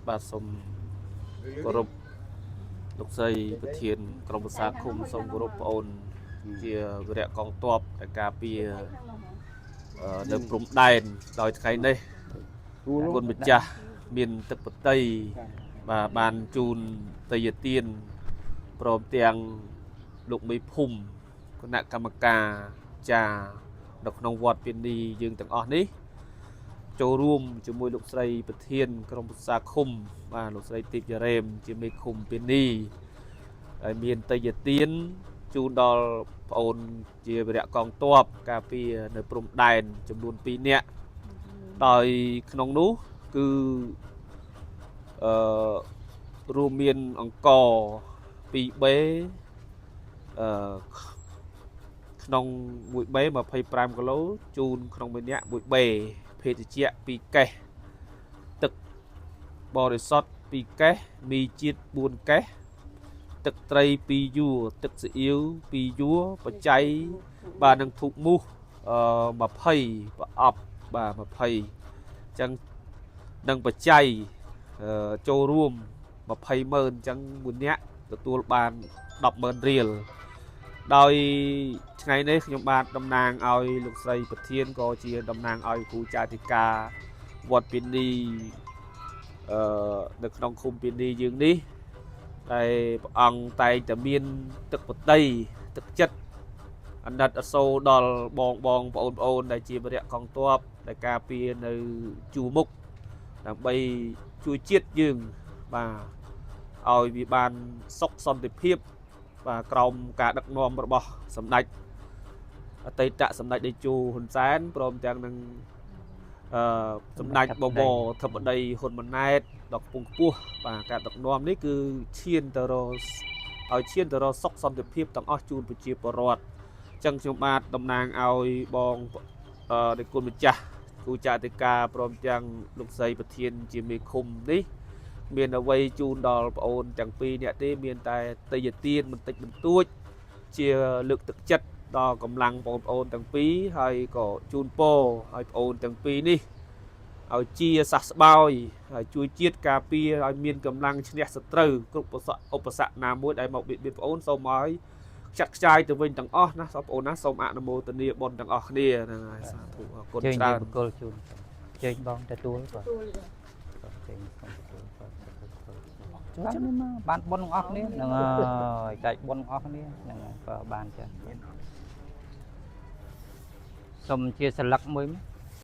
បាទសូមគោរពលោកស្រីប្រធានក្រុមប្រឹក្សាឃុំសូមគោរពបងអូនជាវីរៈកងទ័ពដែលការពារនៅព្រំដែនដោយថ្ងៃនេះគុណម្ចាស់មានទឹកបតីបាទបានជូនតីយទានព្រមទាំងលោកមេភូមិគណៈកម្មការចានៅក្នុងវត្តពានីយើងទាំងអស់នេះចូលរួមជាមួយលោកស្រីប្រធានក្រុមប្រឹក្សាឃុំបាទលោកស្រីទីបយ៉ារ៉េមជាមេឃុំពានីហើយមានតីយទានជូនដល់ប្អូនជាវីរៈកងទ័ពការពារនៅព្រំដែនចំនួន2នាក់ដោយក្នុងនោះគឺរួមមានអង្គ2B ក្នុង 1B 25 គីឡូជូនក្នុងមួយនាក់ 1B ភេទជ្ជៈ2កេសទឹកបរិសុទ្ធ2កេសមីជាតិ4កេសទឹកត្រី2យួរទឹកស៊ីអ៊ីវ2យួរបច្ច័យបាទនឹងធូបមូស20ប្រអប់បាទ20អញ្ចឹងនឹងបច្ច័យចូលរួម200000អញ្ចឹងមួយនាក់ទទួលបាន100000រៀលដោយថ្ងៃនេះខ្ញុំបាទតំណាងឲ្យលោកស្រីប្រធានក៏ជាតំណាងឲ្យគ្រូចាតិកាវត្តពានីនៅក្នុងឃុំពានីយើងនេះដែលព្រះអង្គតែងតែមានទឹកបតីទឹកចិត្តអាណិតអាសូរដល់បងបងប្អូនដែលជាវីរៈកងទ័ពដែលការពារនៅជួរមុខដើម្បីជួយជាតិយើងបាទឲ្យវាបានសុខសន្តិភាពបាទក្រោមការដឹកនាំរបស់សម្ដេចអតីតសម្ដេចតេជោហ៊ុនសែនព្រមទាំងនឹងសម្ដេចបវរធិបតីហ៊ុនម៉ាណែតដល់កំពង់ខ្ពស់បាទការដឹកនាំនេះគឺឈានទៅរកសុខសន្តិភាពទាំងអស់ជូនប្រជាពលរដ្ឋអញ្ចឹងខ្ញុំបាទតំណាងឲ្យបងនៃគុណម្ចាស់គ្រូចាតិកាព្រមទាំងលោកស្រីប្រធានជាមេឃុំនេះមានអ្វីជូនដល់ប្អូនទាំងពីរនាក់ទេមានតែតីយទានបន្តិចបន្តួចជាលើកទឹកចិត្តដល់កម្លាំងបងប្អូនទាំងពីរហើយក៏ជូនពរឲ្យប្អូនទាំងពីរនេះឲ្យជាសះស្បើយហើយជួយជាតិការពារឲ្យមានកម្លាំងឈ្នះសត្រូវគ្រប់ឧបសគ្គណាមួយដែលមកបៀតបៀនប្អូនសូមឲ្យចាត់ខ្ចាយទៅវិញទាំងអស់ណាបងប្អូនណាសូមអនុមោទនាបុណ្យទាំងអស់គ្នាហ្នឹងហើយសាធុអរគុណច្រើនបុគ្គលជូនជើញបងទទួលបាទចាំនេះមកបានបុណ្យទាំងអស់គ្នាហ្នឹងហើយចែកបុណ្យទាំងអស់គ្នាហ្នឹងហើយក៏បានចាសូមជាសិលឹកមួយ